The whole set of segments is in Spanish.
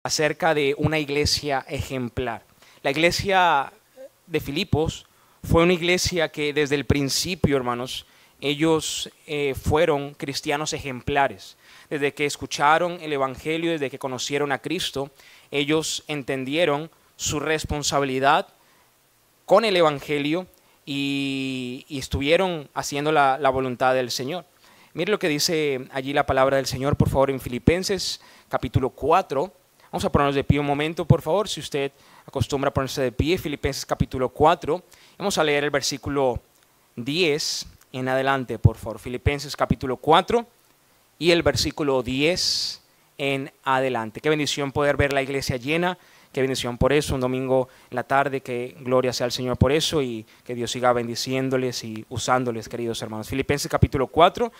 acerca de una iglesia ejemplar. La iglesia de Filipos fue una iglesia que desde el principio, hermanos, ellos fueron cristianos ejemplares. Desde que escucharon el Evangelio, desde que conocieron a Cristo, ellos entendieron su responsabilidad con el Evangelio y estuvieron haciendo la voluntad del Señor. Mire lo que dice allí la palabra del Señor, por favor, en Filipenses capítulo 4. Vamos a ponernos de pie un momento, por favor, si usted acostumbra a ponerse de pie. Filipenses capítulo 4. Vamos a leer el versículo 10 en adelante, por favor. Filipenses capítulo 4 y el versículo 10 en adelante. Qué bendición poder ver la iglesia llena. Qué bendición por eso, un domingo en la tarde, que gloria sea al Señor por eso y que Dios siga bendiciéndoles y usándoles, queridos hermanos. Filipenses capítulo 4,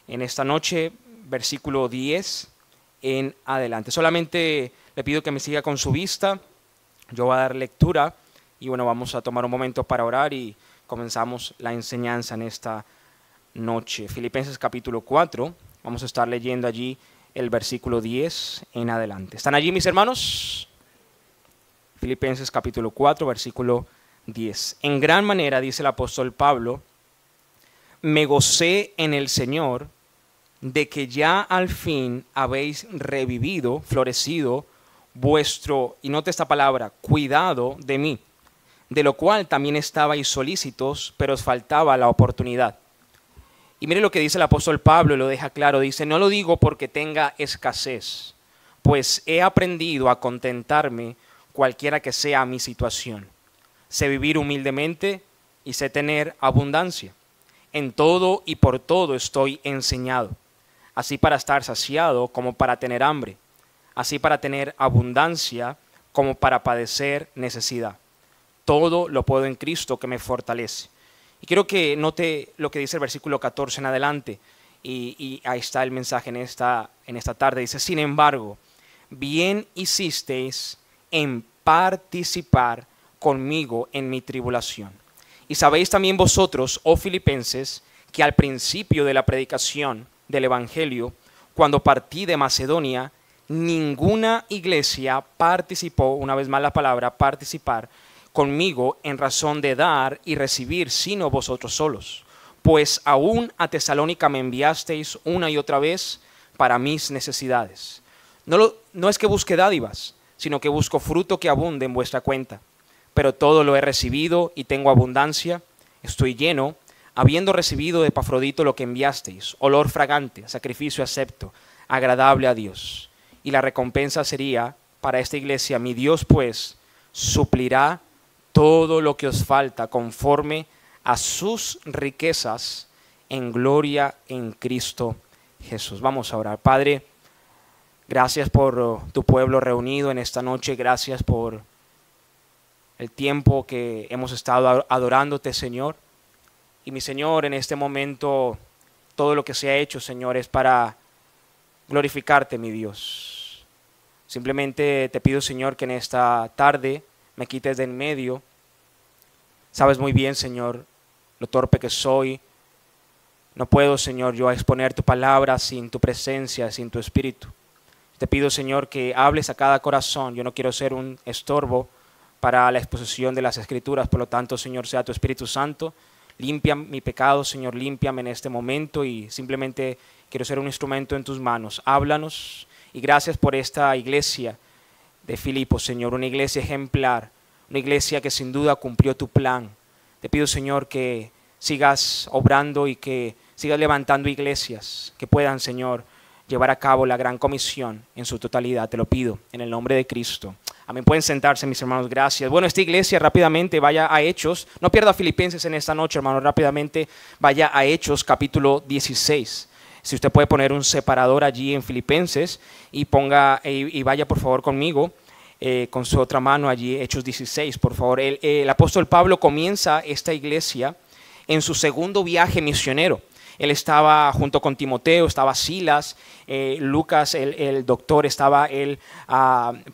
en esta noche, versículo 10 en adelante. Solamente le pido que me siga con su vista, yo voy a dar lectura y bueno, vamos a tomar un momento para orar y comenzamos la enseñanza en esta noche. Filipenses capítulo 4, vamos a estar leyendo allí el versículo 10 en adelante. ¿Están allí mis hermanos? Filipenses capítulo 4, versículo 10. En gran manera, dice el apóstol Pablo, me gocé en el Señor de que ya al fin habéis revivido, florecido vuestro, y note esta palabra, cuidado de mí, de lo cual también estabais solícitos, pero os faltaba la oportunidad. Y mire lo que dice el apóstol Pablo, lo deja claro, dice, no lo digo porque tenga escasez, pues he aprendido a contentarme cualquiera que sea mi situación. Sé vivir humildemente y sé tener abundancia. En todo y por todo estoy enseñado, así para estar saciado como para tener hambre, así para tener abundancia como para padecer necesidad. Todo lo puedo en Cristo que me fortalece. Y quiero que note lo que dice el versículo 14 en adelante, y ahí está el mensaje en esta tarde. Dice, sin embargo, bien hicisteis en participar conmigo en mi tribulación. Y sabéis también vosotros, oh filipenses, que al principio de la predicación del Evangelio, cuando partí de Macedonia, ninguna iglesia participó, una vez más la palabra participar, conmigo en razón de dar y recibir, sino vosotros solos. Pues aún a Tesalónica me enviasteis una y otra vez para mis necesidades. No es que busque dádivas, sino que busco fruto que abunde en vuestra cuenta. Pero todo lo he recibido y tengo abundancia, estoy lleno, habiendo recibido de Epafrodito lo que enviasteis, olor fragante, sacrificio acepto, agradable a Dios. Y la recompensa sería para esta iglesia, mi Dios pues suplirá todo lo que os falta conforme a sus riquezas en gloria en Cristo Jesús. Vamos a orar. Padre, gracias por tu pueblo reunido en esta noche. Gracias por el tiempo que hemos estado adorándote, Señor. Y mi Señor, en este momento, todo lo que se ha hecho, Señor, es para glorificarte, mi Dios. Simplemente te pido, Señor, que en esta tarde me quites de en medio. Sabes muy bien, Señor, lo torpe que soy. No puedo, Señor, yo exponer tu palabra sin tu presencia, sin tu espíritu. Te pido, Señor, que hables a cada corazón. Yo no quiero ser un estorbo para la exposición de las Escrituras. Por lo tanto, Señor, sea tu Espíritu Santo. Limpia mi pecado, Señor, límpiame en este momento y simplemente quiero ser un instrumento en tus manos. Háblanos y gracias por esta iglesia de Filipos, Señor, una iglesia ejemplar, una iglesia que sin duda cumplió tu plan. Te pido, Señor, que sigas obrando y que sigas levantando iglesias que puedan, Señor, llevar a cabo la gran comisión en su totalidad. Te lo pido en el nombre de Cristo. Amén. Pueden sentarse, mis hermanos, gracias. Bueno, esta iglesia rápidamente vaya a Hechos. No pierda Filipenses en esta noche, hermanos, rápidamente vaya a Hechos capítulo 16. Si usted puede poner un separador allí en Filipenses y vaya por favor conmigo con su otra mano allí, Hechos 16, por favor. El apóstol Pablo comienza esta iglesia en su segundo viaje misionero. Él estaba junto con Timoteo, estaba Silas, Lucas, el doctor, estaba él,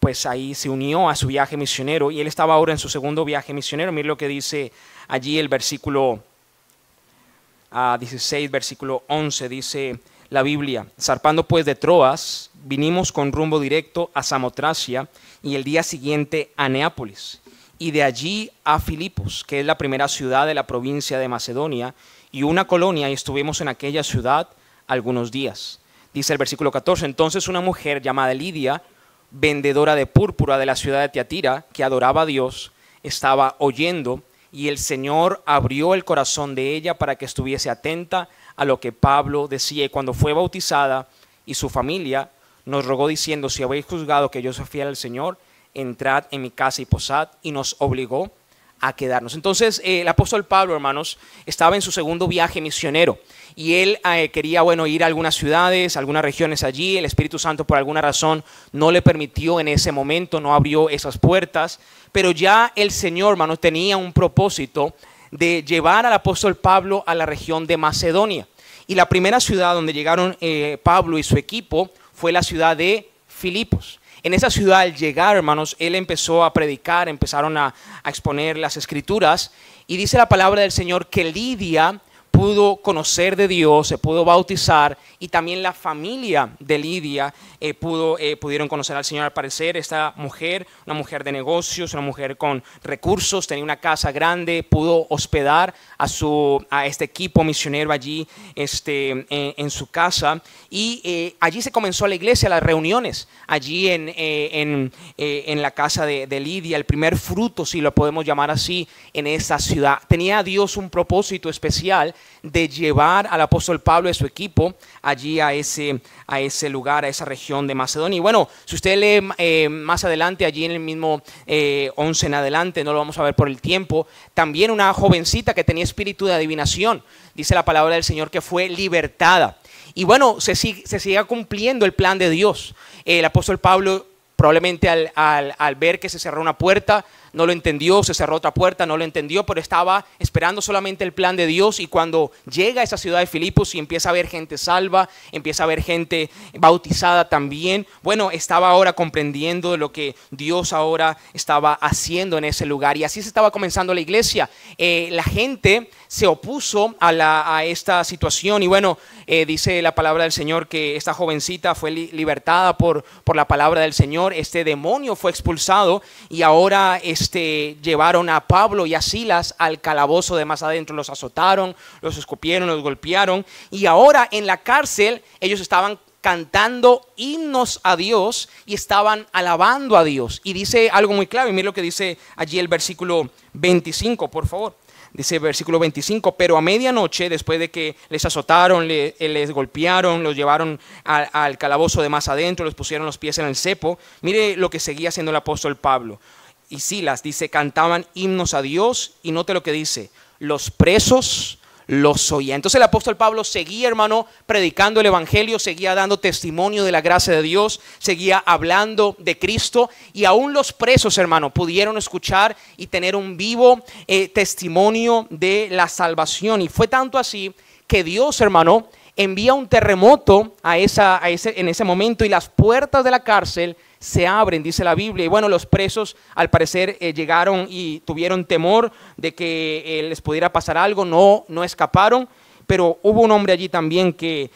pues ahí se unió a su viaje misionero y él estaba ahora en su segundo viaje misionero. Mire lo que dice allí el versículo 16, versículo 11, dice la Biblia: zarpando pues de Troas, vinimos con rumbo directo a Samotracia y el día siguiente a Neápolis, y de allí a Filipos, que es la primera ciudad de la provincia de Macedonia, y una colonia, y estuvimos en aquella ciudad algunos días. Dice el versículo 14, entonces una mujer llamada Lidia, vendedora de púrpura de la ciudad de Tiatira, que adoraba a Dios, estaba oyendo, y el Señor abrió el corazón de ella para que estuviese atenta a lo que Pablo decía. Y cuando fue bautizada y su familia, nos rogó diciendo, si habéis juzgado que yo soy fiel al Señor, entrad en mi casa y posad, y nos obligó a quedarnos. Entonces el apóstol Pablo, hermanos, estaba en su segundo viaje misionero y él quería, ir a algunas ciudades, algunas regiones allí. El Espíritu Santo por alguna razón no le permitió en ese momento, no abrió esas puertas, pero ya el Señor, hermanos, tenía un propósito de llevar al apóstol Pablo a la región de Macedonia. Y la primera ciudad donde llegaron Pablo y su equipo fue la ciudad de Filipos. En esa ciudad, al llegar, hermanos, él empezó a predicar, empezaron a exponer las escrituras, y dice la palabra del Señor que Lidia pudo conocer de Dios, se pudo bautizar, y también la familia de Lidia pudieron conocer al Señor. Al parecer, esta mujer, una mujer de negocios, una mujer con recursos, tenía una casa grande, pudo hospedar a este equipo misionero allí en su casa, y allí se comenzó la iglesia, las reuniones, allí en la casa de Lidia, el primer fruto, si lo podemos llamar así, en esa ciudad. Tenía Dios un propósito especial de llevar al apóstol Pablo y su equipo allí a ese lugar, a esa región de Macedonia. Y bueno, si usted lee más adelante, allí en el mismo 11 en adelante, no lo vamos a ver por el tiempo, también una jovencita que tenía espíritu de adivinación, dice la palabra del Señor que fue libertada. Y bueno, se sigue cumpliendo el plan de Dios. El apóstol Pablo probablemente al ver que se cerró una puerta, no lo entendió, se cerró otra puerta, no lo entendió, pero estaba esperando solamente el plan de Dios. Y cuando llega a esa ciudad de Filipos y empieza a ver gente salva, empieza a ver gente bautizada también, bueno, estaba ahora comprendiendo lo que Dios ahora estaba haciendo en ese lugar, y así se estaba comenzando la iglesia. La gente se opuso a esta situación, y bueno, dice la palabra del Señor que esta jovencita fue libertada por la palabra del Señor. Este demonio fue expulsado, y ahora llevaron a Pablo y a Silas al calabozo de más adentro. Los azotaron, los escupieron, los golpearon, y ahora en la cárcel ellos estaban cantando himnos a Dios y estaban alabando a Dios. Y dice algo muy clave, mire lo que dice allí el versículo 25, por favor. Dice versículo 25, pero a medianoche, después de que les azotaron, les golpearon, los llevaron al calabozo de más adentro, les pusieron los pies en el cepo, mire lo que seguía haciendo el apóstol Pablo y Silas. Dice, cantaban himnos a Dios, y note lo que dice, los presos los oían. Entonces el apóstol Pablo seguía, hermano, predicando el evangelio, seguía dando testimonio de la gracia de Dios, seguía hablando de Cristo, y aún los presos, hermano, pudieron escuchar y tener un vivo testimonio de la salvación. Y fue tanto así que Dios, hermano, envía un terremoto en ese momento, y las puertas de la cárcel se abren, dice la Biblia. Y bueno, los presos al parecer llegaron y tuvieron temor de que les pudiera pasar algo, no escaparon, pero hubo un hombre allí también que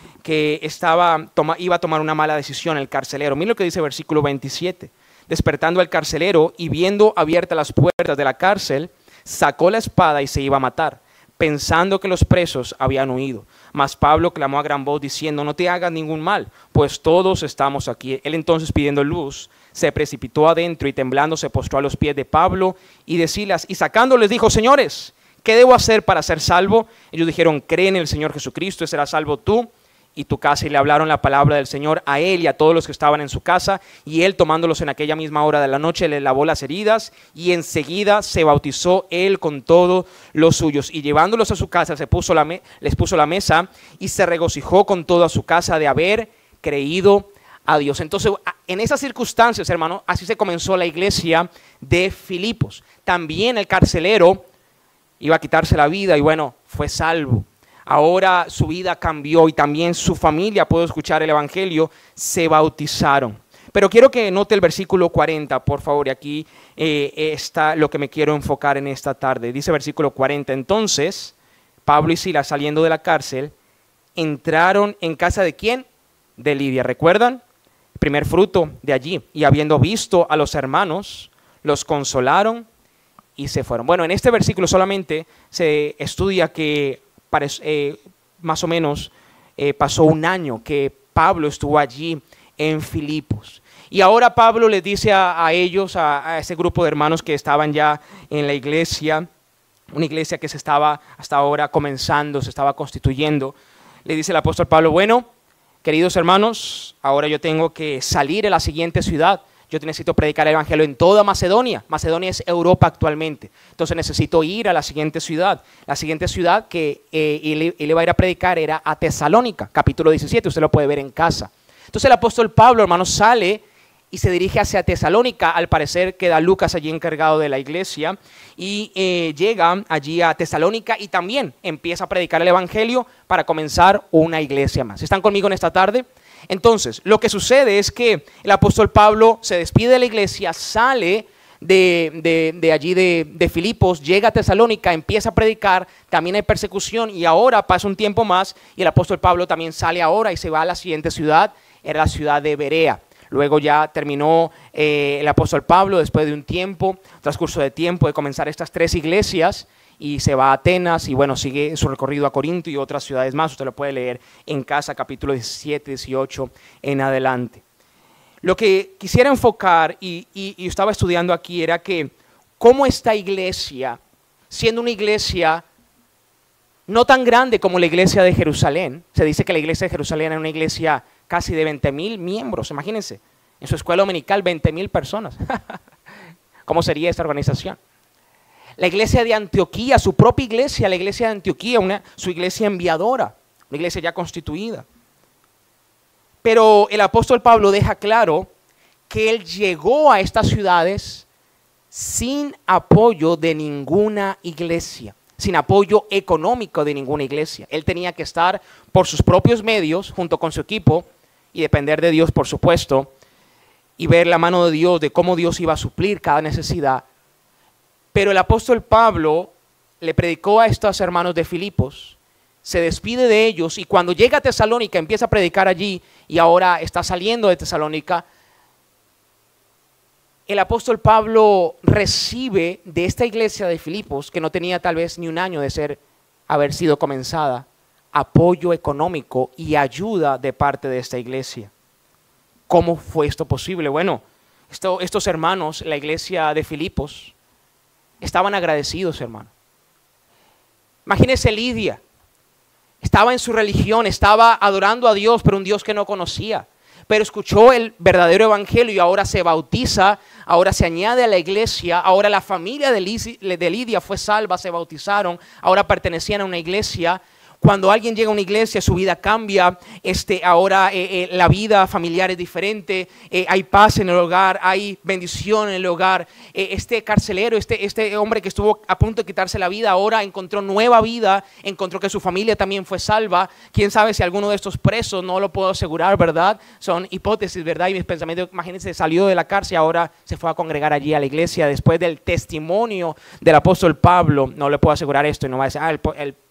iba a tomar una mala decisión, el carcelero. Mira lo que dice el versículo 27. Despertando al carcelero y viendo abiertas las puertas de la cárcel, sacó la espada y se iba a matar, pensando que los presos habían huido. Mas Pablo clamó a gran voz diciendo, no te hagas ningún mal, pues todos estamos aquí. Él entonces, pidiendo luz, se precipitó adentro y temblando se postró a los pies de Pablo y de Silas, y sacándoles dijo, señores, ¿qué debo hacer para ser salvo? Ellos dijeron, cree en el Señor Jesucristo y serás salvo tú y tu casa. Y le hablaron la palabra del Señor a él y a todos los que estaban en su casa, y él, tomándolos en aquella misma hora de la noche, les lavó las heridas, y enseguida se bautizó él con todos los suyos, y llevándolos a su casa les puso la mesa, y se regocijó con toda su casa de haber creído a Dios. Entonces, en esas circunstancias, hermano, así se comenzó la iglesia de Filipos. También el carcelero iba a quitarse la vida, y bueno, fue salvo. Ahora su vida cambió, y también su familia pudo escuchar el evangelio, se bautizaron. Pero quiero que note el versículo 40, por favor, y aquí está lo que me quiero enfocar en esta tarde. Dice versículo 40, entonces Pablo y Silas, saliendo de la cárcel, entraron en casa de ¿quién? De Lidia, ¿recuerdan? primer fruto de allí. Y habiendo visto a los hermanos, los consolaron y se fueron. Bueno, en este versículo solamente se estudia que más o menos pasó un año que Pablo estuvo allí en Filipos. Y ahora Pablo les dice a ellos, a ese grupo de hermanos que estaban ya en la iglesia, una iglesia que se estaba hasta ahora comenzando, se estaba constituyendo, le dice el apóstol Pablo, bueno, queridos hermanos, ahora yo tengo que salir a la siguiente ciudad. Yo necesito predicar el evangelio en toda Macedonia. Macedonia es Europa actualmente. Entonces necesito ir a la siguiente ciudad. La siguiente ciudad que él iba a ir a predicar era a Tesalónica, capítulo 17. Usted lo puede ver en casa. Entonces el apóstol Pablo, hermanos, sale y se dirige hacia Tesalónica. Al parecer queda Lucas allí encargado de la iglesia y llega allí a Tesalónica y también empieza a predicar el evangelio para comenzar una iglesia más. ¿Están conmigo en esta tarde? Entonces, lo que sucede es que el apóstol Pablo se despide de la iglesia, sale de allí de Filipos, llega a Tesalónica, empieza a predicar, también hay persecución y ahora pasa un tiempo más y el apóstol Pablo también sale ahora y se va a la siguiente ciudad, era la ciudad de Berea. Luego ya terminó el apóstol Pablo después de un tiempo, transcurso de tiempo de comenzar estas 3 iglesias y se va a Atenas y bueno, sigue su recorrido a Corinto y otras ciudades más. Usted lo puede leer en casa, capítulo 17, 18 en adelante. Lo que quisiera enfocar y estaba estudiando aquí era que cómo esta iglesia, siendo una iglesia no tan grande como la iglesia de Jerusalén, se dice que la iglesia de Jerusalén era una iglesia casi de 20,000 miembros, imagínense, en su escuela dominical 20,000 personas. ¿Cómo sería esta organización? La iglesia de Antioquía, su propia iglesia, la iglesia de Antioquía, su iglesia enviadora, una iglesia ya constituida. Pero el apóstol Pablo deja claro que él llegó a estas ciudades sin apoyo de ninguna iglesia, sin apoyo económico de ninguna iglesia. Él tenía que estar por sus propios medios, junto con su equipo, y depender de Dios, por supuesto, y ver la mano de Dios, de cómo Dios iba a suplir cada necesidad. Pero el apóstol Pablo le predicó a estos hermanos de Filipos, se despide de ellos y cuando llega a Tesalónica empieza a predicar allí y ahora está saliendo de Tesalónica. El apóstol Pablo recibe de esta iglesia de Filipos, que no tenía tal vez ni un año de haber sido comenzada, apoyo económico y ayuda de parte de esta iglesia. ¿Cómo fue esto posible? Bueno, estos hermanos, la iglesia de Filipos, estaban agradecidos, hermano. Imagínese Lidia, estaba en su religión, estaba adorando a Dios, pero un Dios que no conocía. Pero escuchó el verdadero evangelio y ahora se bautiza, ahora se añade a la iglesia, ahora la familia de Lidia fue salva, se bautizaron, ahora pertenecían a una iglesia. Cuando alguien llega a una iglesia, su vida cambia, ahora la vida familiar es diferente, hay paz en el hogar, hay bendición en el hogar. Este carcelero, este hombre que estuvo a punto de quitarse la vida, ahora encontró nueva vida, encontró que su familia también fue salva. Quién sabe si alguno de estos presos, no lo puedo asegurar, ¿verdad? Son hipótesis, ¿verdad? Y mis pensamientos, imagínense, salió de la cárcel y ahora se fue a congregar allí a la iglesia después del testimonio del apóstol Pablo. No le puedo asegurar esto y no va a decir,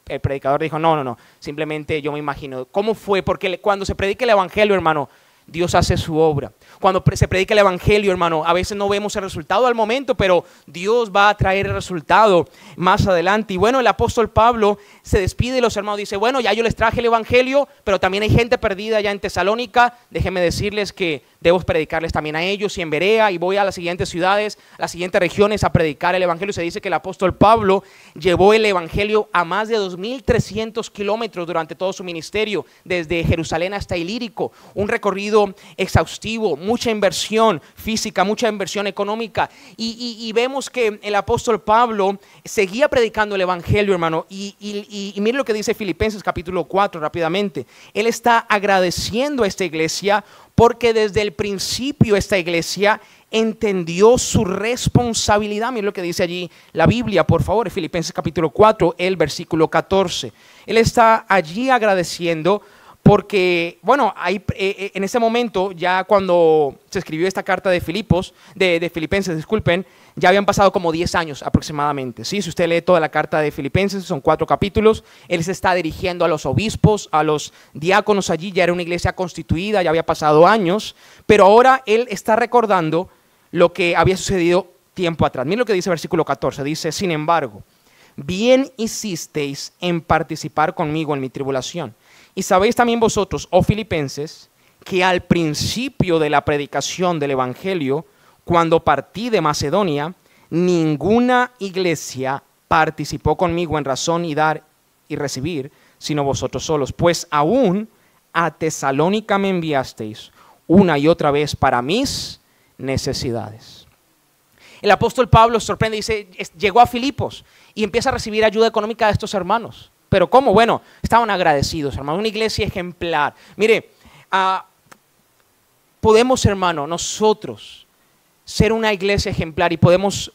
el predicador dijo, no, simplemente yo me imagino. ¿Cómo fue? Porque cuando se predica el evangelio, hermano, Dios hace su obra. Cuando se predica el evangelio, hermano, a veces no vemos el resultado al momento, pero Dios va a traer el resultado más adelante. Y bueno, el apóstol Pablo se despide de los hermanos, dice, bueno, ya yo les traje el evangelio, pero también hay gente perdida allá en Tesalónica. Déjenme decirles que debo predicarles también a ellos y en Berea, y voy a las siguientes ciudades, a las siguientes regiones a predicar el evangelio. Se dice que el apóstol Pablo llevó el evangelio a más de 2,300 kilómetros durante todo su ministerio, desde Jerusalén hasta Ilírico, un recorrido exhaustivo, mucha inversión física, mucha inversión económica, y vemos que el apóstol Pablo seguía predicando el evangelio, hermano, y mire lo que dice Filipenses capítulo 4 rápidamente. Él está agradeciendo a esta iglesia porque desde el principio esta iglesia entendió su responsabilidad. Mire lo que dice allí la Biblia, por favor, Filipenses capítulo 4, el versículo 14. Él está allí agradeciendo Porque, bueno, en ese momento, ya cuando se escribió esta carta de Filipenses, disculpen, ya habían pasado como 10 años aproximadamente. ¿Sí? Si usted lee toda la carta de Filipenses, son 4 capítulos, él se está dirigiendo a los obispos, a los diáconos allí, ya era una iglesia constituida, ya había pasado años, pero ahora él está recordando lo que había sucedido tiempo atrás. Miren lo que dice el versículo 14, dice: sin embargo, bien hicisteis en participar conmigo en mi tribulación. Y sabéis también vosotros, oh filipenses, que al principio de la predicación del evangelio, cuando partí de Macedonia, ninguna iglesia participó conmigo en razón y dar y recibir, sino vosotros solos. Pues aún a Tesalónica me enviasteis una y otra vez para mis necesidades. El apóstol Pablo sorprende y dice, llegó a Filipos y empieza a recibir ayuda económica de estos hermanos. ¿Pero cómo? Bueno, estaban agradecidos, hermanos. Una iglesia ejemplar. Mire, podemos, hermano, nosotros ser una iglesia ejemplar y podemos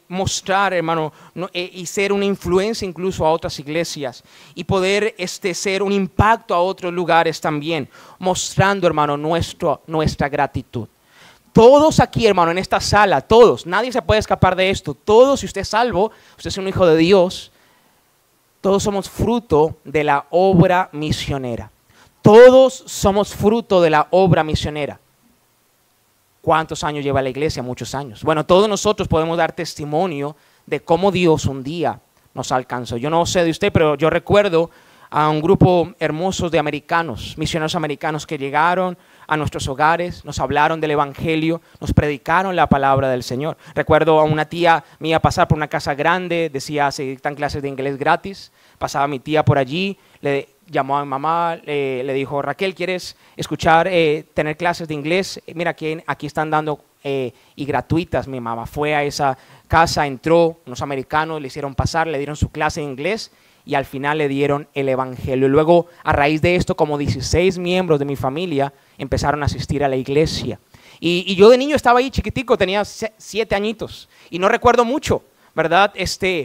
mostrar, hermano, y ser una influencia incluso a otras iglesias y poder ser un impacto a otros lugares también, mostrando, hermano, nuestra gratitud. Todos aquí, hermano, en esta sala, todos, nadie se puede escapar de esto. Todos, si usted es salvo, usted es un hijo de Dios, todos somos fruto de la obra misionera. Todos somos fruto de la obra misionera. ¿Cuántos años lleva la iglesia? Muchos años. Bueno, todos nosotros podemos dar testimonio de cómo Dios un día nos alcanzó. Yo no sé de usted, pero yo recuerdo a un grupo hermoso de americanos, misioneros americanos que llegaron a nuestros hogares, nos hablaron del evangelio, nos predicaron la palabra del Señor. Recuerdo a una tía mía pasar por una casa grande, decía, se dictan clases de inglés gratis. Pasaba mi tía por allí, le llamó a mi mamá, le dijo, Raquel, ¿quieres escuchar, tener clases de inglés? Mira, aquí están dando y gratuitas. Mi mamá fue a esa casa, entró, unos americanos le hicieron pasar, le dieron su clase de inglés y al final le dieron el evangelio. Y luego, a raíz de esto, como 16 miembros de mi familia empezaron a asistir a la iglesia. Y yo de niño estaba ahí chiquitico, tenía 7 añitos y no recuerdo mucho, ¿verdad?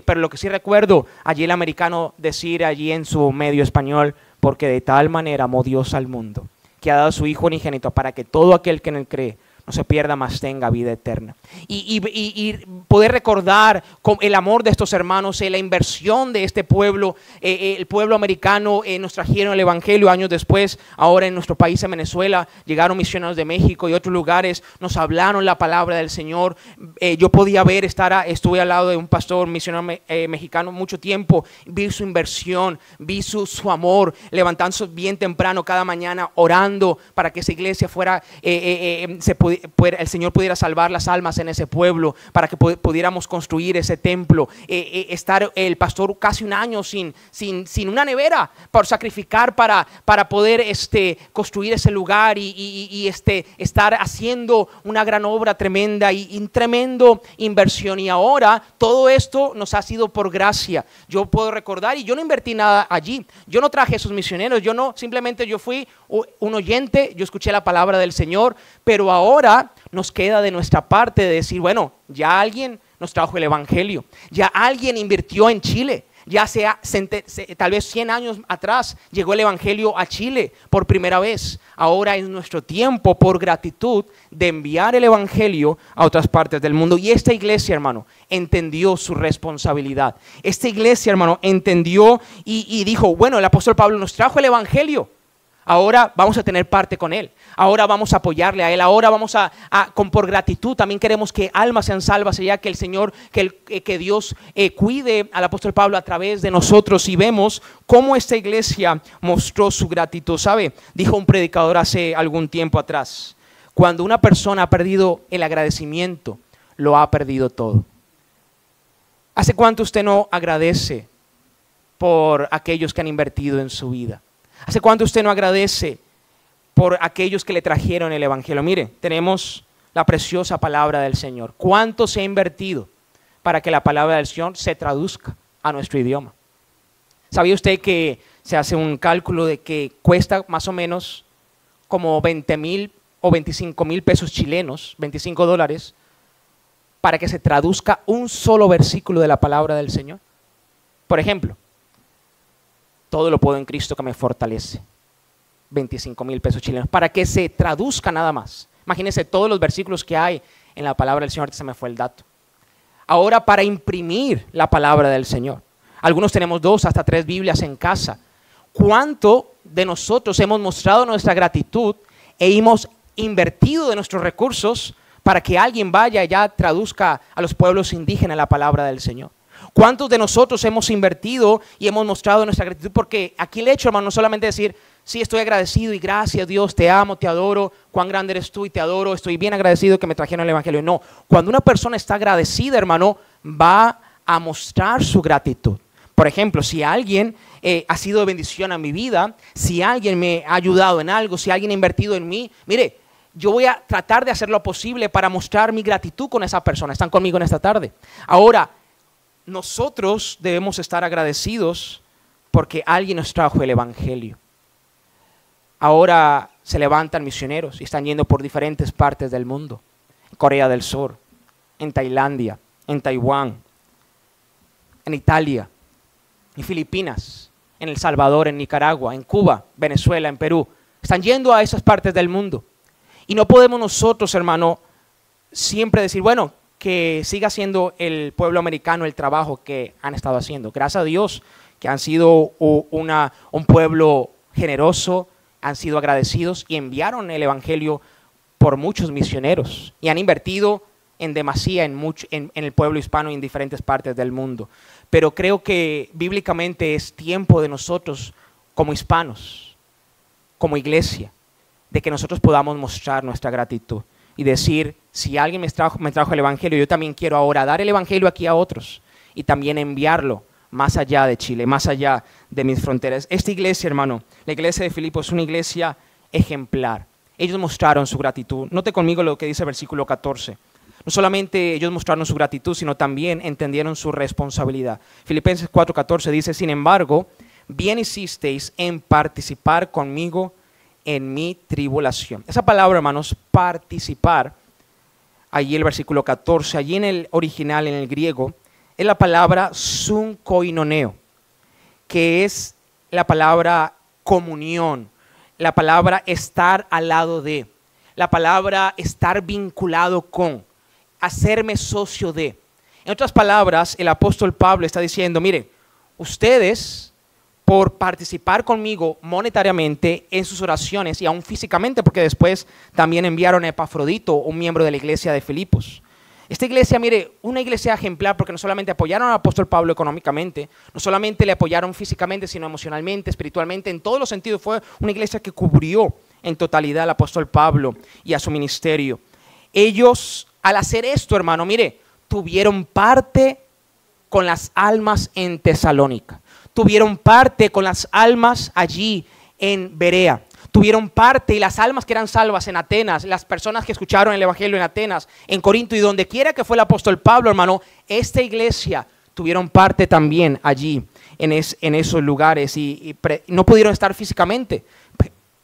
Pero lo que sí recuerdo, allí el americano decir allí en su medio español, porque de tal manera amó Dios al mundo, que ha dado a su Hijo unigénito para que todo aquel que en él cree no se pierda, mas tenga vida eterna. Y poder recordar el amor de estos hermanos, la inversión de este pueblo, el pueblo americano, nos trajeron el evangelio años después. Ahora en nuestro país, en Venezuela, llegaron misioneros de México y otros lugares, nos hablaron la palabra del Señor. Yo podía ver, estuve al lado de un pastor misionero mexicano mucho tiempo, vi su inversión, vi su amor, levantándose bien temprano cada mañana, orando para que esa iglesia fuera, el Señor pudiera salvar las almas en ese pueblo, para que pudiéramos construir ese templo, estar el pastor casi un año sin una nevera por sacrificar para poder construir ese lugar y estar haciendo una gran obra tremenda y tremendo inversión. Y ahora todo esto nos ha sido por gracia. Yo puedo recordar, y yo no invertí nada allí, yo no traje esos misioneros, simplemente yo fui un oyente, yo escuché la palabra del Señor, pero ahora nos queda de nuestra parte de decir, bueno, ya alguien nos trajo el evangelio, ya alguien invirtió en Chile, ya tal vez 100 años atrás llegó el evangelio a Chile por primera vez. Ahora es nuestro tiempo, por gratitud, de enviar el evangelio a otras partes del mundo. Y esta iglesia, hermano, entendió su responsabilidad. Esta iglesia, hermano, entendió y dijo, bueno, el apóstol Pablo nos trajo el evangelio, ahora vamos a tener parte con él, ahora vamos a apoyarle a él, ahora vamos por gratitud también queremos que almas sean salvas, ya que el Señor, que Dios cuide al apóstol Pablo a través de nosotros. Y vemos cómo esta iglesia mostró su gratitud. ¿Sabe? Dijo un predicador hace algún tiempo atrás, cuando una persona ha perdido el agradecimiento, lo ha perdido todo. ¿Hace cuánto usted no agradece por aquellos que han invertido en su vida? ¿Hace cuánto usted no agradece por aquellos que le trajeron el evangelio? Mire, tenemos la preciosa palabra del Señor. ¿Cuánto se ha invertido para que la palabra del Señor se traduzca a nuestro idioma? ¿Sabía usted que se hace un cálculo de que cuesta más o menos como 20,000 o 25,000 pesos chilenos, $25, para que se traduzca un solo versículo de la palabra del Señor? Por ejemplo, todo lo puedo en Cristo que me fortalece. 25,000 pesos chilenos, para que se traduzca nada más. Imagínense todos los versículos que hay en la palabra del Señor, se me fue el dato. Ahora, para imprimir la palabra del Señor. Algunos tenemos 2 hasta 3 Biblias en casa. ¿Cuánto de nosotros hemos mostrado nuestra gratitud e hemos invertido de nuestros recursos para que alguien vaya y ya traduzca a los pueblos indígenas la palabra del Señor? ¿Cuántos de nosotros hemos invertido y hemos mostrado nuestra gratitud? Porque aquí el hecho, hermano, no solamente decir, sí, estoy agradecido y gracias Dios, te amo, te adoro, cuán grande eres tú y te adoro, estoy bien agradecido que me trajeron el evangelio. No, cuando una persona está agradecida, hermano, va a mostrar su gratitud. Por ejemplo, si alguien ha sido de bendición a mi vida, si alguien me ha ayudado en algo, si alguien ha invertido en mí, mire, yo voy a tratar de hacer lo posible para mostrar mi gratitud con esa persona. ¿Están conmigo en esta tarde? Ahora, nosotros debemos estar agradecidos porque alguien nos trajo el evangelio. Ahora se levantan misioneros y están yendo por diferentes partes del mundo. En Corea del Sur, en Tailandia, en Taiwán, en Italia, en Filipinas, en El Salvador, en Nicaragua, en Cuba, Venezuela, en Perú. Están yendo a esas partes del mundo. Y no podemos nosotros, hermano, siempre decir, bueno, que siga haciendo el pueblo americano el trabajo que han estado haciendo. Gracias a Dios que han sido un pueblo generoso, han sido agradecidos y enviaron el evangelio por muchos misioneros y han invertido en demasía en el pueblo hispano y en diferentes partes del mundo. Pero creo que bíblicamente es tiempo de nosotros como hispanos, como iglesia, de que nosotros podamos mostrar nuestra gratitud y decir, si alguien me trajo el evangelio, yo también quiero ahora dar el evangelio aquí a otros y también enviarlo más allá de Chile, más allá de mis fronteras. Esta iglesia, hermano, la iglesia de Filipos es una iglesia ejemplar. Ellos mostraron su gratitud. Note conmigo lo que dice el versículo 14. No solamente ellos mostraron su gratitud, sino también entendieron su responsabilidad. Filipenses 4:14 dice, sin embargo, bien hicisteis en participar conmigo en mi tribulación. Esa palabra, hermanos, participar, allí el versículo 14, allí en el original, en el griego, es la palabra sunkoinoneo, que es la palabra comunión, la palabra estar al lado de, la palabra estar vinculado con, hacerme socio de. En otras palabras, el apóstol Pablo está diciendo, mire, ustedes por participar conmigo monetariamente en sus oraciones y aún físicamente, porque después también enviaron a Epafrodito, un miembro de la iglesia de Filipos. Esta iglesia, mire, una iglesia ejemplar porque no solamente apoyaron al apóstol Pablo económicamente, no solamente le apoyaron físicamente, sino emocionalmente, espiritualmente, en todos los sentidos. Fue una iglesia que cubrió en totalidad al apóstol Pablo y a su ministerio. Ellos, al hacer esto, hermano, mire, tuvieron parte con las almas en Tesalónica. Tuvieron parte con las almas allí en Berea. Tuvieron parte y las almas que eran salvas en Atenas, las personas que escucharon el evangelio en Atenas, en Corinto y donde quiera que fue el apóstol Pablo, hermano, esta iglesia tuvieron parte también allí en esos lugares y no pudieron estar físicamente,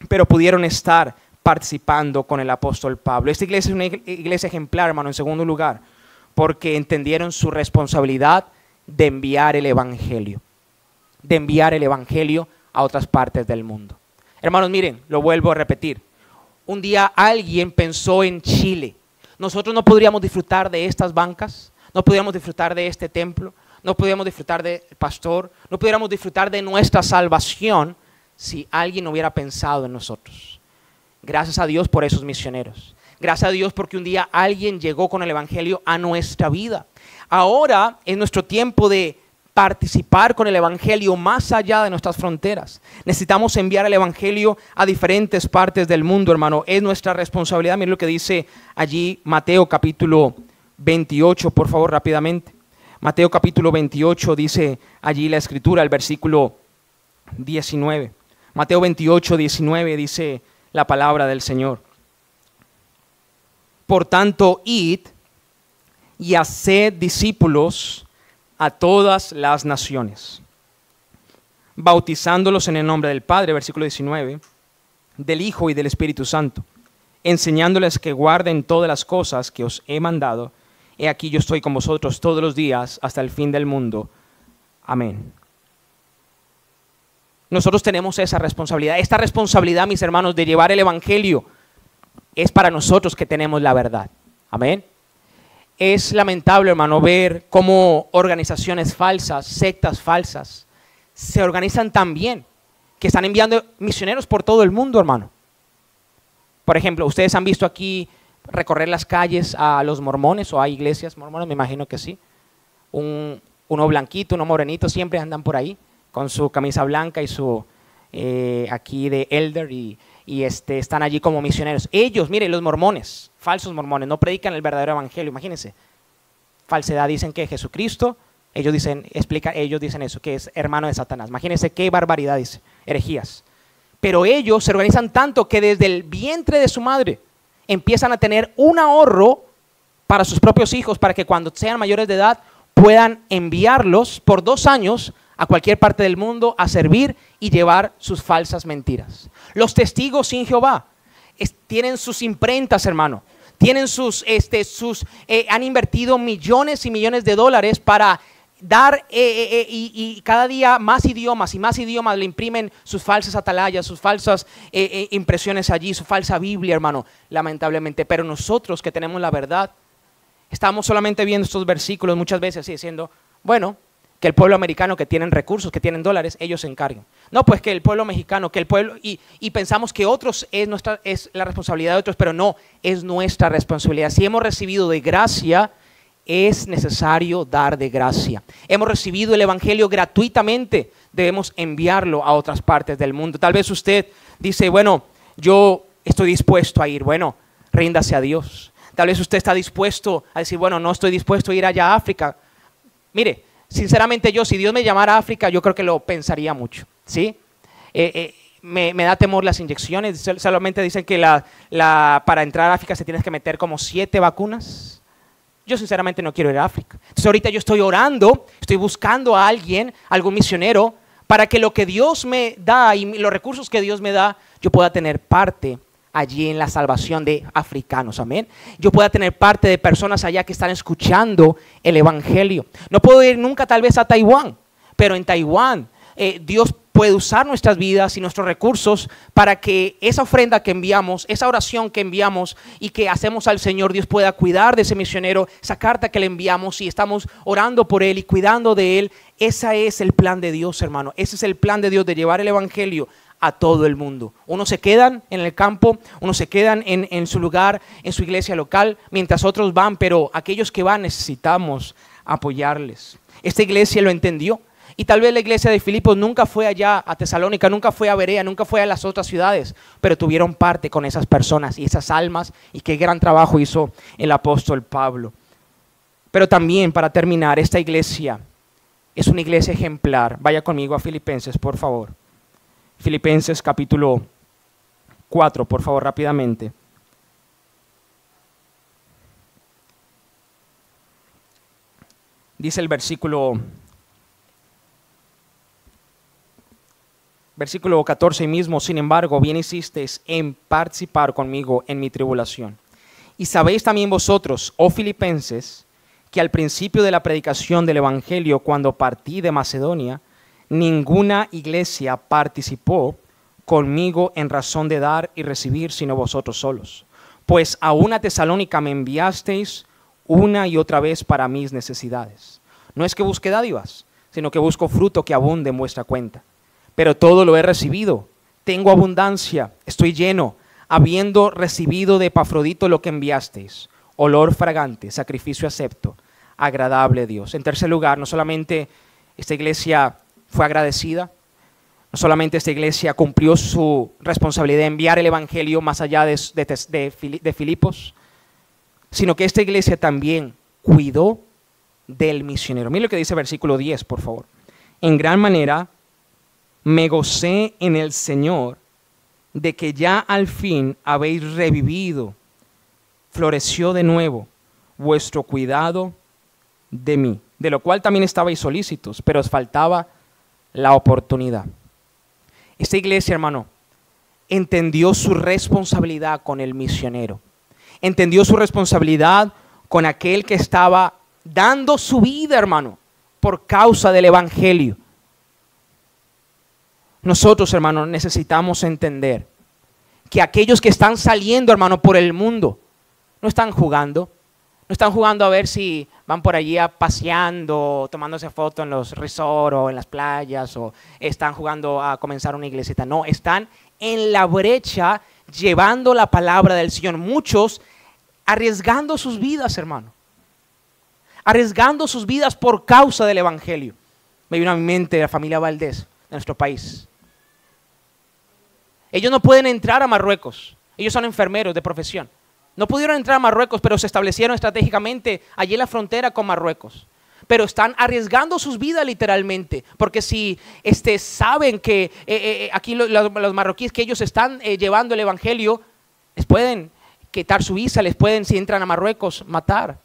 pero pudieron estar participando con el apóstol Pablo. Esta iglesia es una iglesia ejemplar, hermano, en segundo lugar, porque entendieron su responsabilidad de enviar el evangelio. De enviar el evangelio a otras partes del mundo. Hermanos, miren, lo vuelvo a repetir. Un día alguien pensó en Chile. Nosotros no podríamos disfrutar de estas bancas, no podríamos disfrutar de este templo, no podríamos disfrutar del pastor, no pudiéramos disfrutar de nuestra salvación si alguien hubiera pensado en nosotros. Gracias a Dios por esos misioneros. Gracias a Dios porque un día alguien llegó con el evangelio a nuestra vida. Ahora es nuestro tiempo de participar con el evangelio más allá de nuestras fronteras. Necesitamos enviar el evangelio a diferentes partes del mundo, hermano. Es nuestra responsabilidad. Miren lo que dice allí Mateo capítulo 28, por favor, rápidamente. Mateo capítulo 28 dice allí la escritura, el versículo 19. Mateo 28, 19 dice la palabra del Señor. Por tanto, id y haced discípulos a todas las naciones, bautizándolos en el nombre del Padre, versículo 19, del Hijo y del Espíritu Santo, enseñándoles que guarden todas las cosas que os he mandado. He aquí yo estoy con vosotros todos los días hasta el fin del mundo. Amén. Nosotros tenemos esa responsabilidad. Esta responsabilidad, mis hermanos, de llevar el evangelio es para nosotros que tenemos la verdad. Amén. Es lamentable, hermano, ver cómo organizaciones falsas, sectas falsas, se organizan tan bien que están enviando misioneros por todo el mundo, hermano. Por ejemplo, ustedes han visto aquí recorrer las calles a los mormones, o hay iglesias mormones, me imagino que sí. Uno blanquito, uno morenito, siempre andan por ahí con su camisa blanca y su aquí de elder y están allí como misioneros. Ellos, mire, los mormones, falsos mormones, no predican el verdadero evangelio, imagínense. Falsedad, dicen que Jesucristo, ellos dicen eso, que es hermano de Satanás. Imagínense qué barbaridad, dice, herejías. Pero ellos se organizan tanto que desde el vientre de su madre empiezan a tener un ahorro para sus propios hijos, para que cuando sean mayores de edad puedan enviarlos por 2 años a cualquier parte del mundo a servir y llevar sus falsas mentiras. Los testigos sin Jehová tienen sus imprentas, hermano. Tienen han invertido millones y millones de dólares para dar y cada día más idiomas y más idiomas le imprimen sus falsas atalayas, sus falsas impresiones allí, su falsa Biblia, hermano, lamentablemente. Pero nosotros que tenemos la verdad, estamos solamente viendo estos versículos muchas veces y diciendo, bueno, que el pueblo americano que tienen recursos, que tienen dólares, ellos se encarguen. No, pues que el pueblo mexicano, que el pueblo, y pensamos que otros es la responsabilidad de otros, pero no, es nuestra responsabilidad. Si hemos recibido de gracia, es necesario dar de gracia. Hemos recibido el evangelio gratuitamente, debemos enviarlo a otras partes del mundo. Tal vez usted dice, bueno, yo estoy dispuesto a ir. Bueno, ríndase a Dios. Tal vez usted está dispuesto a decir, bueno, no estoy dispuesto a ir allá a África. Mire, sinceramente yo, si Dios me llamara a África, yo creo que lo pensaría mucho, ¿sí? Me da temor las inyecciones. Solamente dicen que para entrar a África se tienes que meter como 7 vacunas. Yo sinceramente no quiero ir a África. Entonces ahorita yo estoy orando, estoy buscando a alguien, algún misionero, para que lo que Dios me da y los recursos que Dios me da, yo pueda tener parte allí en la salvación de africanos, amén. Yo pueda tener parte de personas allá que están escuchando el evangelio. No puedo ir nunca tal vez a Taiwán, pero en Taiwán Dios puede usar nuestras vidas y nuestros recursos para que esa ofrenda que enviamos, esa oración que enviamos y que hacemos al Señor, Dios pueda cuidar de ese misionero, esa carta que le enviamos y estamos orando por él y cuidando de él. Ese es el plan de Dios, hermano. Ese es el plan de Dios, de llevar el evangelio a todo el mundo. Unos se quedan en el campo, unos se quedan en su lugar, en su iglesia local, mientras otros van, pero aquellos que van necesitamos apoyarles. Esta iglesia lo entendió. Y tal vez la iglesia de Filipos nunca fue allá a Tesalónica, nunca fue a Berea, nunca fue a las otras ciudades, pero tuvieron parte con esas personas y esas almas, y qué gran trabajo hizo el apóstol Pablo. Pero también, para terminar, esta iglesia es una iglesia ejemplar. Vaya conmigo a Filipenses, por favor. Filipenses capítulo 4, por favor, rápidamente. Dice el versículo 14 mismo: sin embargo, bien hicisteis en participar conmigo en mi tribulación. Y sabéis también vosotros, oh Filipenses, que al principio de la predicación del evangelio, cuando partí de Macedonia, ninguna iglesia participó conmigo en razón de dar y recibir, sino vosotros solos. Pues a una Tesalónica me enviasteis una y otra vez para mis necesidades. No es que busque dádivas, sino que busco fruto que abunde en vuestra cuenta. Pero todo lo he recibido, tengo abundancia, estoy lleno, habiendo recibido de Epafrodito lo que enviasteis, olor fragante, sacrificio acepto, agradable a Dios. En tercer lugar, no solamente esta iglesia fue agradecida, no solamente esta iglesia cumplió su responsabilidad de enviar el evangelio más allá de Filipos, sino que esta iglesia también cuidó del misionero. Mira lo que dice el versículo 10, por favor. En gran manera me gocé en el Señor de que ya al fin habéis revivido, floreció de nuevo vuestro cuidado de mí, de lo cual también estabais solícitos, pero os faltaba la oportunidad. Esta iglesia, hermano, entendió su responsabilidad con el misionero, entendió su responsabilidad con aquel que estaba dando su vida, hermano, por causa del evangelio. Nosotros, hermano, necesitamos entender que aquellos que están saliendo, hermano, por el mundo, no están jugando. No están jugando a ver si van por allí paseando, tomándose fotos en los resorts o en las playas, o están jugando a comenzar una iglesita. No, están en la brecha llevando la palabra del Señor. Muchos arriesgando sus vidas, hermano. Arriesgando sus vidas por causa del Evangelio. Me vino a mi mente la familia Valdés de nuestro país. Ellos no pueden entrar a Marruecos. Ellos son enfermeros de profesión. No pudieron entrar a Marruecos, pero se establecieron estratégicamente allí en la frontera con Marruecos. Pero están arriesgando sus vidas literalmente, porque si saben que aquí los marroquíes que ellos están llevando el Evangelio, les pueden quitar su visa, les pueden, si entran a Marruecos, matar.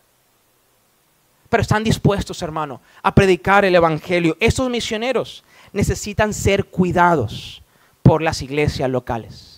Pero están dispuestos, hermano, a predicar el Evangelio. Estos misioneros necesitan ser cuidados por las iglesias locales.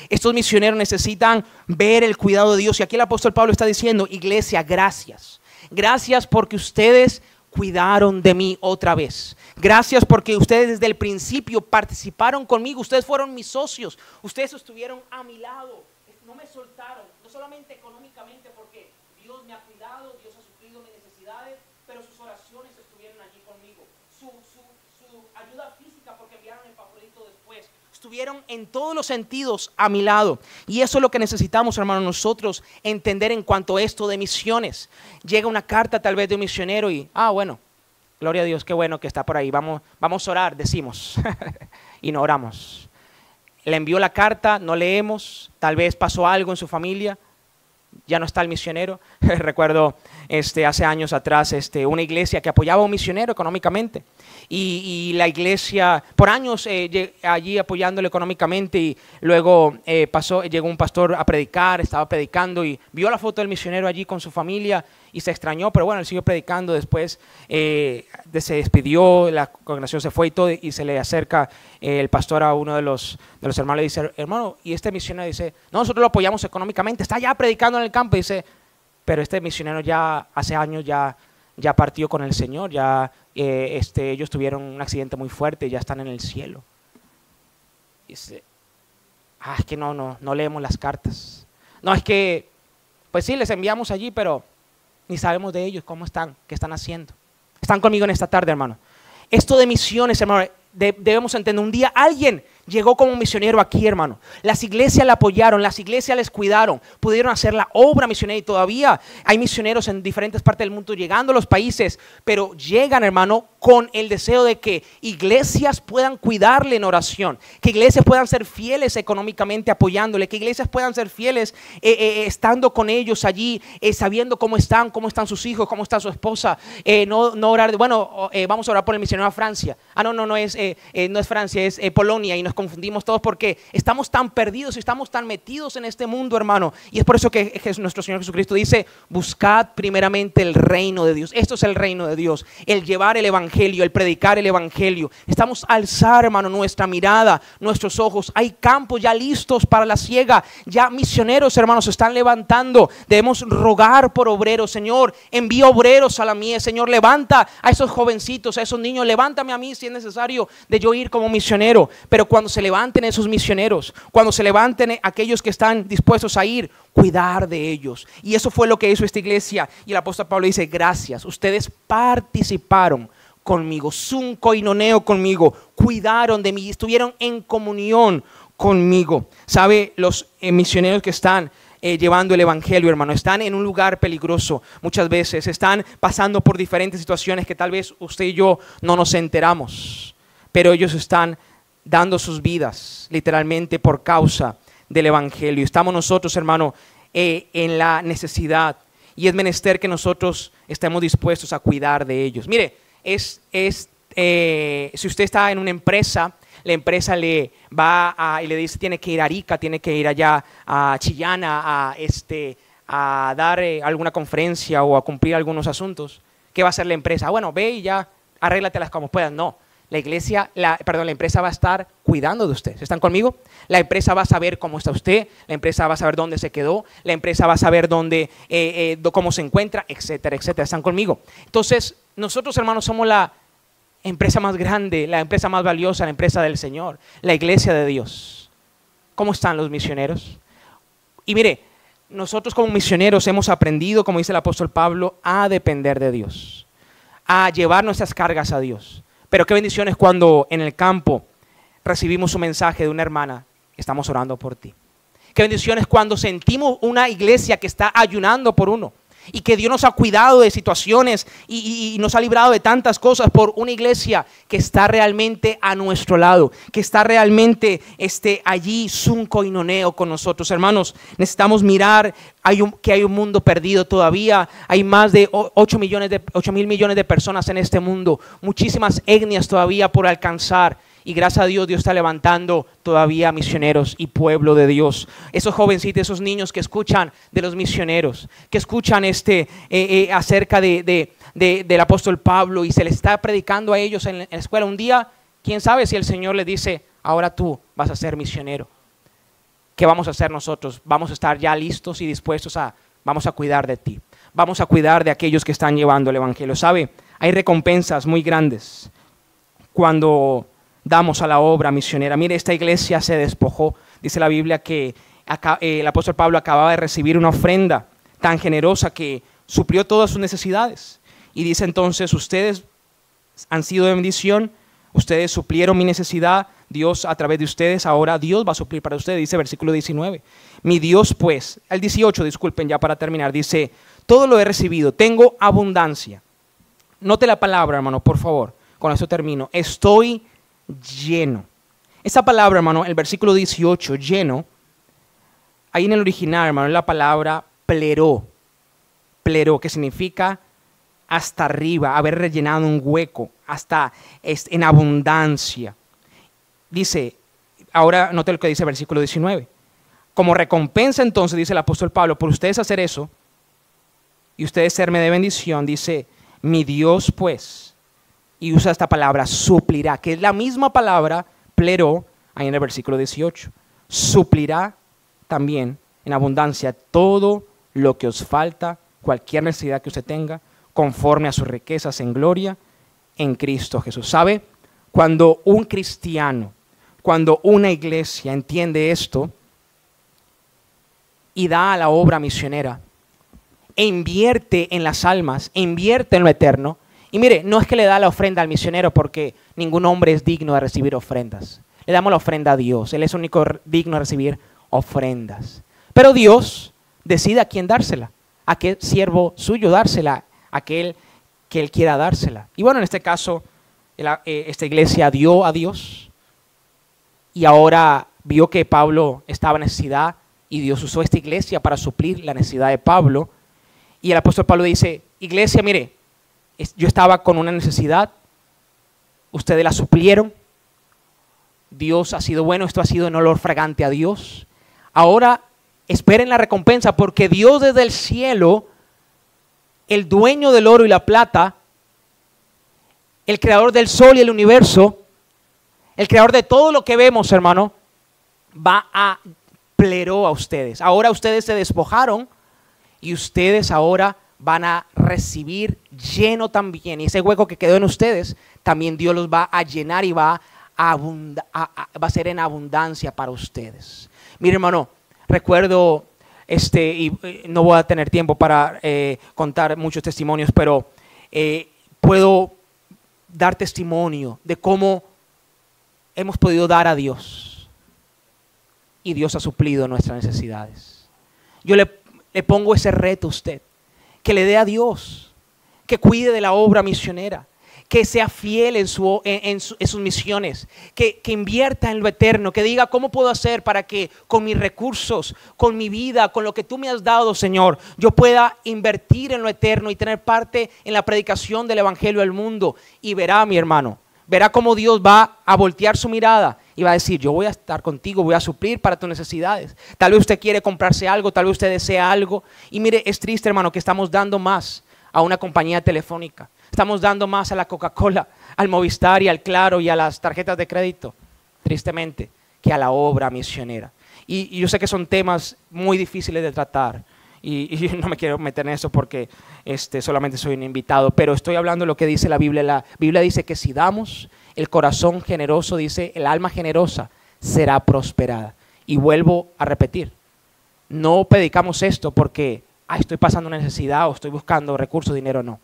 Estos misioneros necesitan ver el cuidado de Dios. Y aquí el apóstol Pablo está diciendo, iglesia, gracias. Gracias porque ustedes cuidaron de mí otra vez. Gracias porque ustedes desde el principio participaron conmigo. Ustedes fueron mis socios. Ustedes estuvieron a mi lado. No me soltaron, no solamente económicamente porque Dios me ha cuidado, Dios ha suplido mis necesidades, pero sus oraciones estuvieron allí conmigo. Su ayuda física porque enviaron el papelito después. Estuvieron en todos los sentidos a mi lado. Y eso es lo que necesitamos, hermano, nosotros entender en cuanto a esto de misiones. Llega una carta tal vez de un misionero y, bueno, gloria a Dios, qué bueno que está por ahí. Vamos a orar, decimos, y no oramos. Le envió la carta, no leemos, tal vez pasó algo en su familia, ya no está el misionero. Recuerdo hace años atrás una iglesia que apoyaba a un misionero económicamente y la iglesia por años allí apoyándolo económicamente y luego llegó un pastor a predicar, estaba predicando y vio la foto del misionero allí con su familia y se extrañó, pero bueno, él siguió predicando. Después se despidió, la congregación se fue y todo, y se le acerca el pastor a uno de los hermanos y dice, hermano, y este misionero dice, no, nosotros lo apoyamos económicamente, está ya predicando en el campo, y dice, pero este misionero ya hace años ya partió con el Señor, ya ellos tuvieron un accidente muy fuerte y ya están en el cielo. Y dice, es que no leemos las cartas. No, es que, pues sí, les enviamos allí, pero ni sabemos de ellos, cómo están, qué están haciendo. Están conmigo en esta tarde, hermano. Esto de misiones, hermano, debemos entender. Un día alguien llegó como misionero aquí, hermano. Las iglesias la apoyaron, las iglesias les cuidaron, pudieron hacer la obra misionera y todavía hay misioneros en diferentes partes del mundo llegando a los países, pero llegan, hermano, con el deseo de que iglesias puedan cuidarle en oración, que iglesias puedan ser fieles económicamente apoyándole, que iglesias puedan ser fieles estando con ellos allí, sabiendo cómo están sus hijos, cómo está su esposa, no orar, vamos a orar por el misionero a Francia. No es Francia, es Polonia, y nos confundimos todos porque estamos tan perdidos y estamos tan metidos en este mundo, hermano. Y es por eso que nuestro Señor Jesucristo dice, buscad primeramente el reino de Dios. Esto es el reino de Dios, el llevar el evangelio, el predicar el evangelio. Estamos a alzar, hermano, nuestra mirada, nuestros ojos. Hay campos ya listos para la siega, ya misioneros, hermanos, se están levantando. Debemos rogar por obreros. Señor, envía obreros a la mies. Señor, levanta a esos jovencitos, a esos niños, levántame a mí si es necesario de yo ir como misionero. Pero cuando se levanten esos misioneros, cuando se levanten aquellos que están dispuestos a ir, cuidar de ellos. Y eso fue lo que hizo esta iglesia. Y el apóstol Pablo dice, gracias, ustedes participaron conmigo, sun koinoneo conmigo, cuidaron de mí, estuvieron en comunión conmigo. ¿Sabe? Los misioneros que están llevando el evangelio, hermano, están en un lugar peligroso muchas veces, están pasando por diferentes situaciones que tal vez usted y yo no nos enteramos, pero ellos están dando sus vidas literalmente por causa del evangelio. Estamos nosotros, hermano, en la necesidad y es menester que nosotros estemos dispuestos a cuidar de ellos. Mire, si usted está en una empresa, la empresa le va y le dice tiene que ir a Arica, tiene que ir allá a Chillana a dar alguna conferencia o a cumplir algunos asuntos. ¿Qué va a hacer la empresa? Bueno, ve y ya arréglatelas como puedas. No. La empresa va a estar cuidando de usted. ¿Están conmigo? La empresa va a saber cómo está usted, la empresa va a saber dónde se quedó, la empresa va a saber cómo se encuentra, etcétera, etcétera. ¿Están conmigo? Entonces, nosotros, hermanos, somos la empresa más grande, la empresa más valiosa, la empresa del Señor, la iglesia de Dios. ¿Cómo están los misioneros? Y mire, nosotros como misioneros hemos aprendido, como dice el apóstol Pablo, a depender de Dios, a llevar nuestras cargas a Dios. Pero qué bendiciones cuando en el campo recibimos un mensaje de una hermana: estamos orando por ti. Qué bendiciones cuando sentimos una iglesia que está ayunando por uno y que Dios nos ha cuidado de situaciones y nos ha librado de tantas cosas por una iglesia que está realmente a nuestro lado, que está realmente allí sun koinoneo con nosotros. Hermanos, necesitamos mirar que hay un mundo perdido todavía. Hay más de 8 mil millones de personas en este mundo, muchísimas etnias todavía por alcanzar. Y gracias a Dios, Dios está levantando todavía misioneros y pueblo de Dios. Esos jovencitos, esos niños que escuchan de los misioneros, que escuchan acerca del apóstol Pablo y se les está predicando a ellos en la escuela. Un día, quién sabe si el Señor les dice: ahora tú vas a ser misionero. ¿Qué vamos a hacer nosotros? Vamos a estar ya listos y dispuestos vamos a cuidar de ti. Vamos a cuidar de aquellos que están llevando el evangelio. ¿Sabe? Hay recompensas muy grandes cuando damos a la obra misionera. Mire, esta iglesia se despojó. Dice la Biblia que el apóstol Pablo acababa de recibir una ofrenda tan generosa que suplió todas sus necesidades. Y dice entonces: ustedes han sido de bendición, ustedes suplieron mi necesidad, Dios a través de ustedes, ahora Dios va a suplir para ustedes. Dice versículo 19. Mi Dios pues, el 18, disculpen ya para terminar, dice: todo lo he recibido, tengo abundancia. Note la palabra, hermano, por favor, con eso termino. Estoy lleno. Esa palabra, hermano, el versículo 18, lleno, ahí en el original, hermano, es la palabra pleró, que significa hasta arriba, haber rellenado un hueco, hasta en abundancia. Dice, ahora note lo que dice el versículo 19. Como recompensa entonces, dice el apóstol Pablo, por ustedes hacer eso y ustedes serme de bendición, dice: mi Dios pues, y usa esta palabra suplirá, que es la misma palabra pleró ahí en el versículo 18. Suplirá también en abundancia todo lo que os falta, cualquier necesidad que usted tenga, conforme a sus riquezas en gloria en Cristo Jesús. ¿Sabe? Cuando un cristiano, cuando una iglesia entiende esto y da a la obra misionera e invierte en las almas, e invierte en lo eterno. Y mire, no es que le da la ofrenda al misionero porque ningún hombre es digno de recibir ofrendas. Le damos la ofrenda a Dios. Él es el único digno de recibir ofrendas. Pero Dios decide a quién dársela, a qué siervo suyo dársela, a aquel que Él quiera dársela. Y bueno, en este caso, esta iglesia dio a Dios y ahora vio que Pablo estaba en necesidad y Dios usó esta iglesia para suplir la necesidad de Pablo. Y el apóstol Pablo dice: iglesia, mire, yo estaba con una necesidad, ustedes la suplieron, Dios ha sido bueno, esto ha sido en olor fragante a Dios. Ahora esperen la recompensa, porque Dios desde el cielo, el dueño del oro y la plata, el creador del sol y el universo, el creador de todo lo que vemos, hermano, pleró a ustedes. Ahora ustedes se despojaron y ustedes ahora van a recibir lleno también. Y ese hueco que quedó en ustedes, también Dios los va a llenar y va a ser en abundancia para ustedes. Mire, hermano, recuerdo, y no voy a tener tiempo para contar muchos testimonios, pero puedo dar testimonio de cómo hemos podido dar a Dios y Dios ha suplido nuestras necesidades. Yo le pongo ese reto a usted, que le dé a Dios, que cuide de la obra misionera, que sea fiel en sus misiones, que invierta en lo eterno, que diga: ¿cómo puedo hacer para que con mis recursos, con mi vida, con lo que tú me has dado, Señor, yo pueda invertir en lo eterno y tener parte en la predicación del evangelio al mundo? Y verá, mi hermano, verá cómo Dios va a voltear su mirada y va a decir: yo voy a estar contigo, voy a suplir para tus necesidades. Tal vez usted quiere comprarse algo, tal vez usted desea algo. Y mire, es triste, hermano, que estamos dando más a una compañía telefónica. Estamos dando más a la Coca-Cola, al Movistar y al Claro y a las tarjetas de crédito, tristemente, que a la obra misionera. Y yo sé que son temas muy difíciles de tratar. y no me quiero meter en eso porque solamente soy un invitado, pero estoy hablando de lo que dice la Biblia. La Biblia dice que si damos, el corazón generoso, dice, el alma generosa será prosperada. Y vuelvo a repetir, no predicamos esto porque estoy pasando una necesidad o estoy buscando recursos, dinero, no.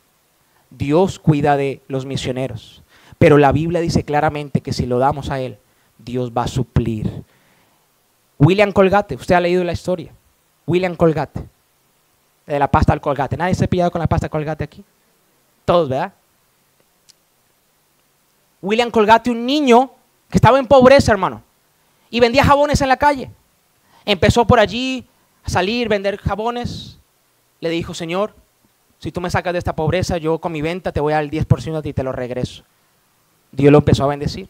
Dios cuida de los misioneros, pero la Biblia dice claramente que si lo damos a Él, Dios va a suplir. William Colgate, usted ha leído la historia. William Colgate, de la pasta al Colgate. ¿Nadie se ha pillado con la pasta Colgate aquí? Todos, ¿verdad? William Colgate, un niño que estaba en pobreza, hermano, y vendía jabones en la calle. Empezó por allí a salir, vender jabones. Le dijo, Señor, si tú me sacas de esta pobreza, yo con mi venta te voy a dar el 10% a ti y te lo regreso. Dios lo empezó a bendecir.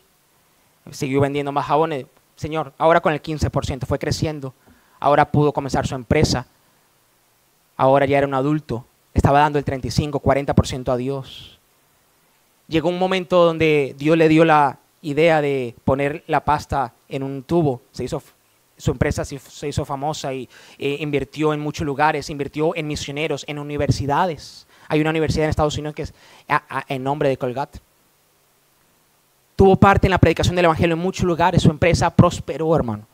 Siguió vendiendo más jabones. Señor, ahora con el 15%, fue creciendo. Ahora pudo comenzar su empresa. Ahora ya era un adulto. Estaba dando el 35, 40% a Dios. Llegó un momento donde Dios le dio la idea de poner la pasta en un tubo. Su empresa se hizo famosa y invirtió en muchos lugares, invirtió en misioneros, en universidades. Hay una universidad en Estados Unidos que es en nombre de Colgate. Tuvo parte en la predicación del evangelio en muchos lugares. Su empresa prosperó, hermano.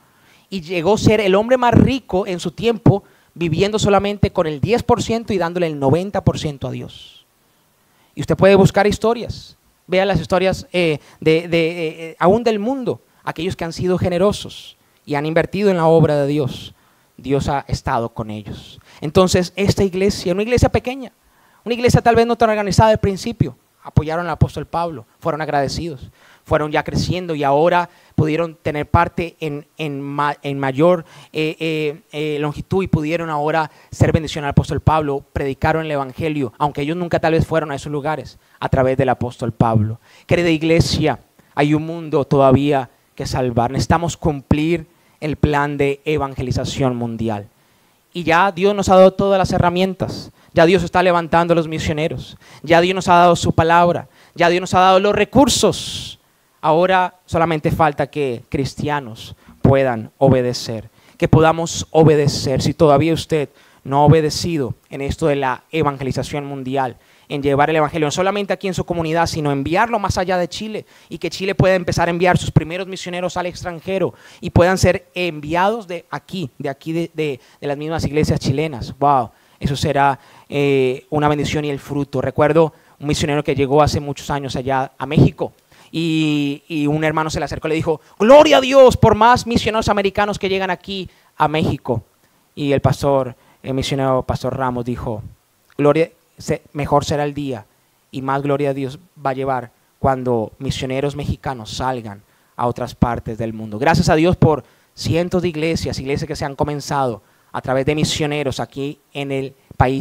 Y llegó a ser el hombre más rico en su tiempo, viviendo solamente con el 10% y dándole el 90% a Dios. Y usted puede buscar historias. Vea las historias aún del mundo. Aquellos que han sido generosos y han invertido en la obra de Dios. Dios ha estado con ellos. Entonces, esta iglesia, una iglesia pequeña, una iglesia tal vez no tan organizada al principio, apoyaron al apóstol Pablo, fueron agradecidos, fueron ya creciendo y ahora pudieron tener parte en mayor longitud y pudieron ahora ser bendición al apóstol Pablo, predicaron el evangelio, aunque ellos nunca tal vez fueron a esos lugares, a través del apóstol Pablo. Querida iglesia, hay un mundo todavía que salvar, necesitamos cumplir el plan de evangelización mundial. Y ya Dios nos ha dado todas las herramientas, ya Dios está levantando a los misioneros, ya Dios nos ha dado su palabra, ya Dios nos ha dado los recursos. Ahora solamente falta que cristianos puedan obedecer, que podamos obedecer. Si todavía usted no ha obedecido en esto de la evangelización mundial, en llevar el evangelio no solamente aquí en su comunidad, sino enviarlo más allá de Chile y que Chile pueda empezar a enviar sus primeros misioneros al extranjero y puedan ser enviados de las mismas iglesias chilenas. Wow, eso será una bendición y el fruto. Recuerdo un misionero que llegó hace muchos años allá a México y un hermano se le acercó y le dijo, gloria a Dios por más misioneros americanos que llegan aquí a México. Y el misionero pastor Ramos dijo, mejor será el día y más gloria a Dios va a llevar cuando misioneros mexicanos salgan a otras partes del mundo. Gracias a Dios por cientos de iglesias que se han comenzado a través de misioneros aquí en el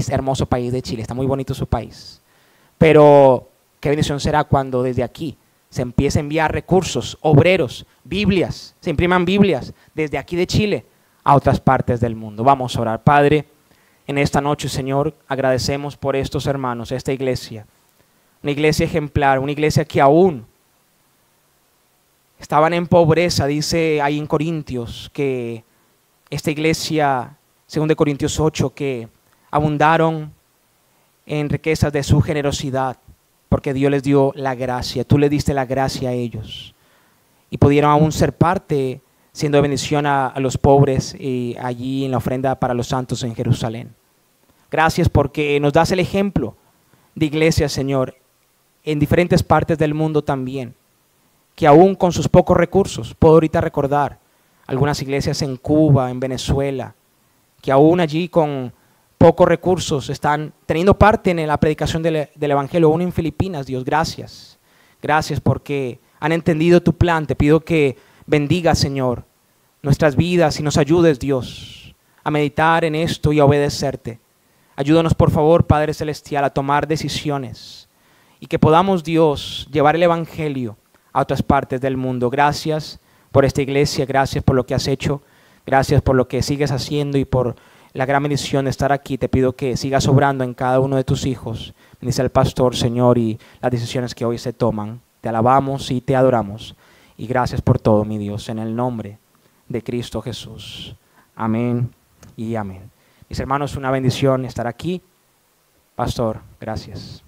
hermoso país de Chile. Está muy bonito su país. Pero qué bendición será cuando desde aquí se empiece a enviar recursos, obreros, Biblias, se impriman Biblias desde aquí de Chile a otras partes del mundo. Vamos a orar. Padre, en esta noche, Señor, agradecemos por estos hermanos, esta iglesia, una iglesia ejemplar, una iglesia que aún estaban en pobreza. Dice ahí en Corintios que esta iglesia, según de Corintios 8, que abundaron en riquezas de su generosidad, porque Dios les dio la gracia, tú le diste la gracia a ellos y pudieron aún ser parte, siendo de bendición a los pobres y allí en la ofrenda para los santos en Jerusalén. Gracias porque nos das el ejemplo de iglesia, Señor, en diferentes partes del mundo también, que aún con sus pocos recursos, puedo ahorita recordar algunas iglesias en Cuba, en Venezuela, que aún allí con pocos recursos están teniendo parte en la predicación del evangelio, aún en Filipinas. Dios, gracias. Gracias porque han entendido tu plan. Te pido que bendiga, Señor, nuestras vidas y nos ayudes, Dios, a meditar en esto y a obedecerte. Ayúdanos, por favor, Padre Celestial, a tomar decisiones y que podamos, Dios, llevar el evangelio a otras partes del mundo. Gracias por esta iglesia, gracias por lo que has hecho, gracias por lo que sigues haciendo y por la gran bendición de estar aquí. Te pido que sigas obrando en cada uno de tus hijos. Bendice al pastor, Señor, y las decisiones que hoy se toman. Te alabamos y te adoramos. Y gracias por todo, mi Dios, en el nombre de Cristo Jesús. Amén y amén. Mis hermanos, una bendición estar aquí. Pastor, gracias.